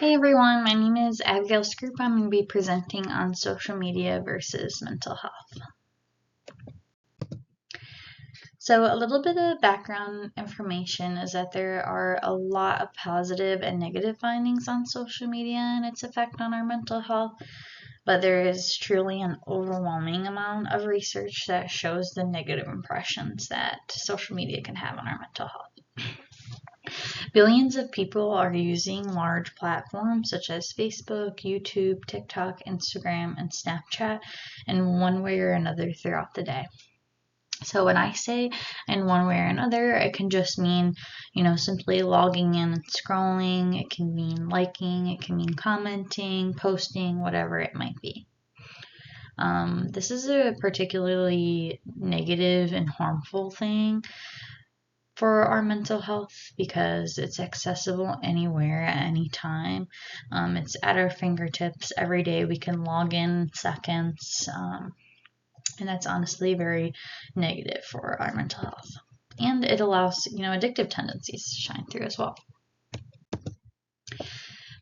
Hey everyone, my name is Abigail Scroop. I'm going to be presenting on social media versus mental health. So, a little bit of background information is that there are a lot of positive and negative findings on social media and its effect on our mental health, but there is truly an overwhelming amount of research that shows the negative impressions that social media can have on our mental health. Billions of people are using large platforms such as Facebook, YouTube, TikTok, Instagram, and Snapchat in one way or another throughout the day. So when I say in one way or another, it can just mean, simply logging in and scrolling. It can mean liking. It can mean commenting, posting, whatever it might be. This is a particularly negative and harmful thing for our mental health because it's accessible anywhere at any time. It's at our fingertips every day. We can log in seconds, and that's honestly very negative for our mental health. And it allows, addictive tendencies to shine through as well.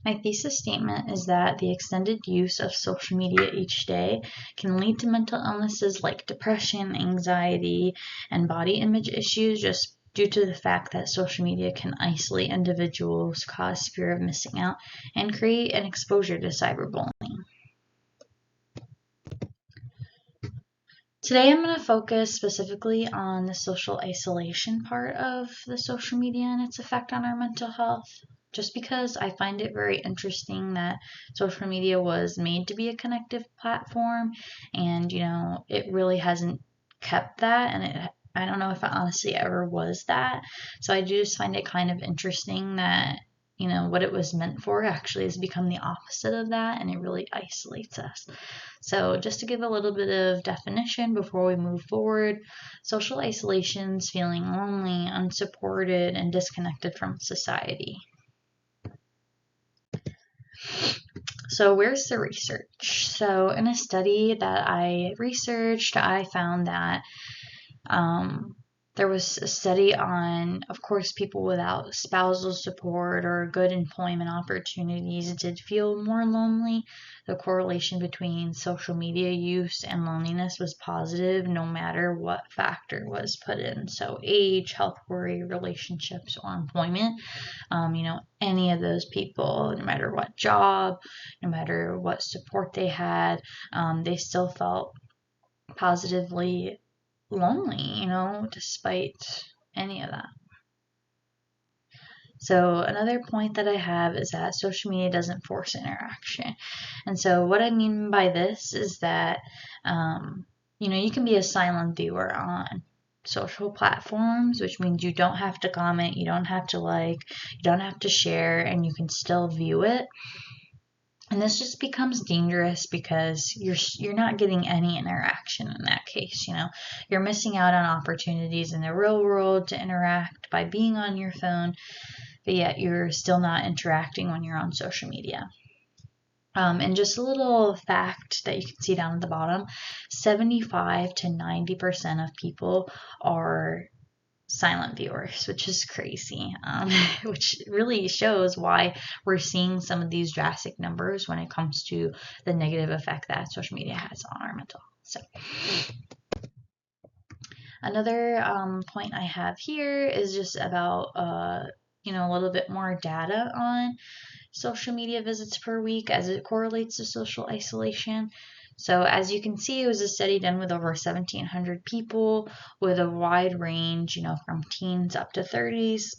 My thesis statement is that the extended use of social media each day can lead to mental illnesses like depression, anxiety, and body image issues just due to the fact that social media can isolate individuals, cause fear of missing out, and create an exposure to cyberbullying. Today I'm going to focus specifically on the social isolation part of the social media and its effect on our mental health, just because I find it very interesting that social media was made to be a connective platform, and it really hasn't kept that, and I don't know if it honestly ever was that. So I do just find it kind of interesting that what it was meant for actually has become the opposite of that, and it really isolates us. So just to give a little bit of definition before we move forward, social isolation is feeling lonely, unsupported, and disconnected from society. So where's the research? So in a study that I researched, I found that there was a study on, of course, people without spousal support or good employment opportunities did feel more lonely. The correlation between social media use and loneliness was positive no matter what factor was put in. So age, health worry, relationships, or employment. Any of those people, no matter what job, no matter what support they had, they still felt positively lonely, despite any of that. So another point that I have is that social media doesn't force interaction. And so what I mean by this is that, you can be a silent viewer on social platforms, which means you don't have to comment, you don't have to like, you don't have to share, and you can still view it. And this just becomes dangerous because you're not getting any interaction in that case. You're missing out on opportunities in the real world to interact by being on your phone, but yet you're still not interacting when you're on social media. And just a little fact that you can see down at the bottom, 75 to 90% of people are silent viewers, which is crazy, which really shows why we're seeing some of these drastic numbers when it comes to the negative effect that social media has on our mental health. So another point I have here is just about a little bit more data on social media visits per week as it correlates to social isolation. So as you can see, it was a study done with over 1,700 people with a wide range, from teens up to 30s.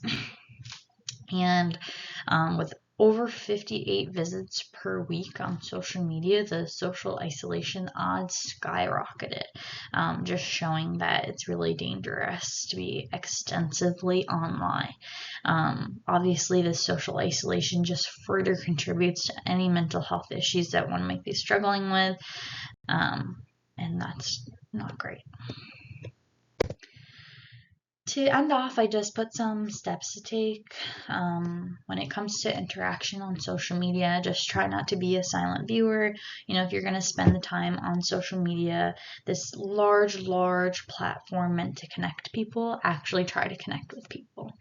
And with over 58 visits per week on social media, the social isolation odds skyrocketed, just showing that it's really dangerous to be extensively online. Obviously, the social isolation just further contributes to any mental health issues that one might be struggling with, and that's not great. To end off, I just put some steps to take when it comes to interaction on social media. Just try not to be a silent viewer. If you're going to spend the time on social media, this large platform meant to connect people, actually try to connect with people.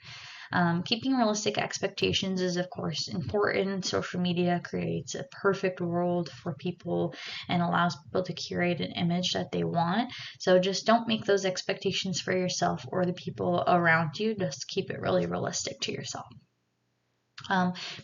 Keeping realistic expectations is, of course, important. Social media creates a perfect world for people and allows people to curate an image that they want. So just don't make those expectations for yourself or the people around you. Just keep it really realistic to yourself.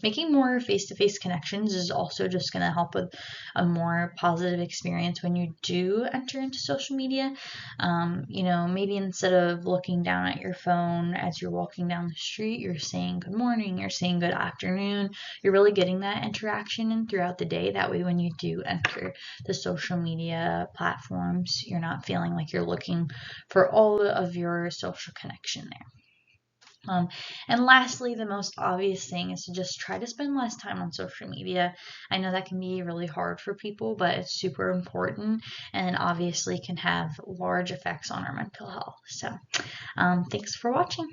Making more face-to-face connections is also just going to help with a more positive experience when you do enter into social media. Maybe instead of looking down at your phone as you're walking down the street, you're saying good morning, you're saying good afternoon. You're really getting that interaction in throughout the day. That way, when you do enter the social media platforms, you're not feeling like you're looking for all of your social connection there. And lastly, the most obvious thing is to just try to spend less time on social media. I know that can be really hard for people, but it's super important and obviously can have large effects on our mental health. So, thanks for watching.